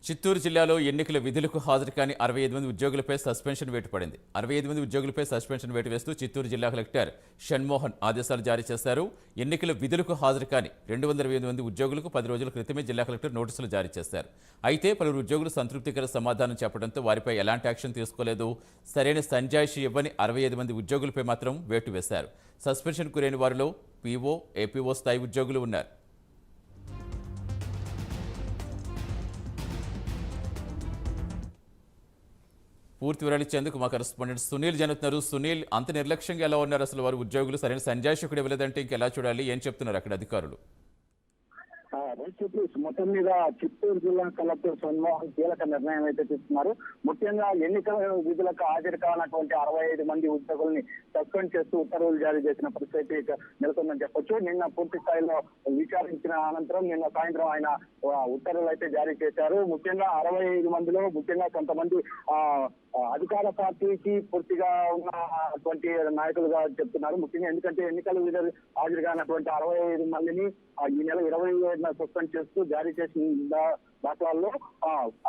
చిత్తూరు జిల్లాలో ఎన్నికల విధులకు హాజరు కాని 65 మంది ఉద్యోగులపై సస్పెన్షన్ వేటు పడింది. 65 మంది ఉద్యోగులపై సస్పెన్షన్ వేటు వేస్తూ చిత్తూరు జిల్లా కలెక్టర్ షణ్మోహన్ ఆదేశాలు జారీ చేశారు. ఎన్నికల విధులకు హాజరు కాని 228 మంది ఉద్యోగులకు 10 రోజుల క్రితమే జిల్లా కలెక్టర్ నోటీసులు జారీ చేశారు. అయితే పలువురు ఉద్యోగులు సంతృప్తికర సమాధానం చెప్పడంతో వారిపై ఎలాంటి యాక్షన్ తీసుకోలేదు. సరైన సంజాయిషి ఇవ్వని 65 మంది ఉద్యోగులపై మాత్రం వేటు వేశారు. సస్పెన్షన్ గురైన వారిలో పీఓ, ఏపీఓ స్థాయి ఉద్యోగులు ఉన్నారు. పూర్తి వివరాలు ఇచ్చేందుకు మా కరెస్పాండెంట్ సునీల్ జరుగుతున్నారు. సునీల్, అంత నిర్లక్ష్యంగా ఎలా ఉన్నారు? అసలు వారు ఉద్యోగులు సరైన సంజాయిషి ఇవ్వలేదంటే ఇంకెలా చూడాలి? ఏం చెప్తున్నారు అక్కడ అధికారులు? మొత్తం మీద చిత్తూరు జిల్లా కలెక్టర్ షణ్మోహన్ కీలక నిర్ణయం అయితే తీసుకున్నారు. ముఖ్యంగా ఎన్నికల విధులకు హాజరు కానటువంటి 65 మంది ఉద్యోగుల్ని సస్పెండ్ చేస్తూ ఉత్తర్వులు జారీ చేసిన పరిస్థితి నెలకొందని చెప్పొచ్చు. నిన్న పూర్తి స్థాయిలో విచారించిన అనంతరం నిన్న సాయంత్రం ఆయన ఉత్తర్వులు అయితే జారీ చేశారు. ముఖ్యంగా 65 మందిలో ముఖ్యంగా కొంతమంది అధికార పార్టీకి పూర్తిగా ఉన్నటువంటి నాయకులుగా చెప్తున్నారు. ముఖ్యంగా ఎందుకంటే ఎన్నికల విధులు హాజరు కానటువంటి 65 మందిని ఈ నెల 27న సస్పెండ్ చేస్తూ జారీ చేసిన దాఖలాల్లో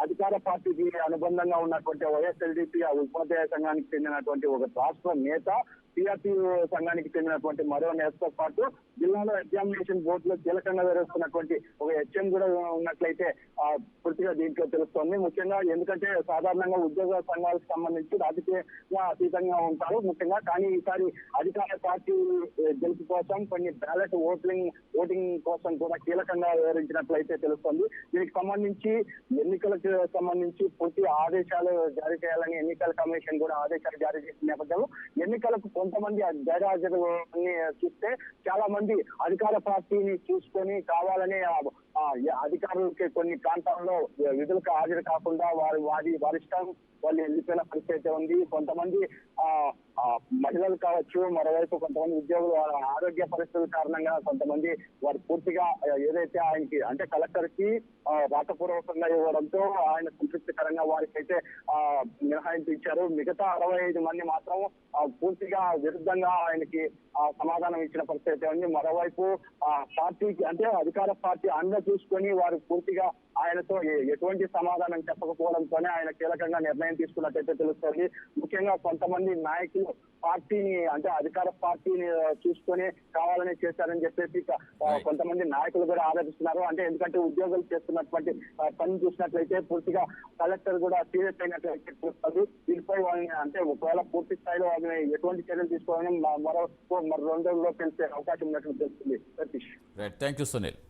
అధికార పార్టీకి అనుబంధంగా ఉన్నటువంటి వైఎస్ఎల్డీపీ ఉపాధ్యాయ సంఘానికి చెందినటువంటి ఒక రాష్ట్ర నేత, టీఆర్పీ సంఘానికి చెందినటువంటి మరో నేతతో పాటు జిల్లాలో ఎగ్జామినేషన్ బోర్డులో కీలకంగా వ్యవహరిస్తున్నటువంటి ఒక హెచ్ఎం కూడా ఉన్నట్లయితే పూర్తిగా దీంట్లో తెలుస్తోంది. ముఖ్యంగా ఎందుకంటే సాధారణంగా ఉద్యోగ సంఘాలకు సంబంధించి రాజకీయంగా అతీతంగా ఉంటారు ముఖ్యంగా. కానీ ఈసారి అధికార పార్టీ గెలుపు కోసం కొన్ని బ్యాలెట్ ఓటింగ్ కోసం కూడా కీలకంగా వ్యవహరించినట్లయితే తెలుస్తోంది. దీనికి సంబంధించి ఎన్నికలకు సంబంధించి పూర్తి ఆదేశాలు జారీ చేయాలని ఎన్నికల కమిషన్ కూడా ఆదేశాలు జారీ చేసిన నేపథ్యంలో ఎన్నికలకు కొంతమంది గైర్హాజరు చూస్తే చాలా మంది అధికార పార్టీని చూసుకొని కావాలని అధికారులకి కొన్ని ప్రాంతాల్లో విధులకు హాజరు కాకుండా వారి ఇష్టం వాళ్ళు వెళ్ళిపోయిన పరిస్థితి ఉంది. కొంతమంది మహిళలు కావచ్చు, మరోవైపు కొంతమంది ఉద్యోగులు వాళ్ళ ఆరోగ్య పరిస్థితుల కారణంగా కొంతమంది వారు పూర్తిగా ఏదైతే ఆయనకి అంటే కలెక్టర్ కి రాతపూర్వకంగా ఇవ్వడంతో ఆయన సంతృప్తికరంగా వారికి అయితే మినహాయింపు ఇచ్చారు. మిగతా 65 మంది మాత్రం పూర్తిగా విరుద్ధంగా ఆయనకి సమాధానం ఇచ్చిన పరిస్థితి ఉంది. మరోవైపు పార్టీకి అంటే అధికార పార్టీ అండ చూసుకొని వారు పూర్తిగా ఆయనతో ఎటువంటి సమాధానం చెప్పకపోవడంతోనే ఆయన కీలకంగా నిర్ణయం తీసుకున్నట్టయితే తెలుస్తుంది. ముఖ్యంగా కొంతమంది నాయకులు పార్టీని అంటే అధికార పార్టీని చూసుకొని కావాలని చేశారని చెప్పేసి కొంతమంది నాయకులు కూడా ఆరోపిస్తున్నారు. అంటే ఎందుకంటే ఉద్యోగులు చేస్తున్నటువంటి పని చూసినట్లయితే పూర్తిగా కలెక్టర్ కూడా సీరియస్ అయినట్లయితే తెలుస్తుంది. దీనిపై వాళ్ళని అంటే ఒకవేళ పూర్తి స్థాయిలో వాళ్ళని ఎటువంటి చర్యలు తీసుకోవాలని మరో 2 రోజుల్లో తెలిసే అవకాశం ఉన్నట్లు తెలుస్తుంది. Satish, thank you Sunil.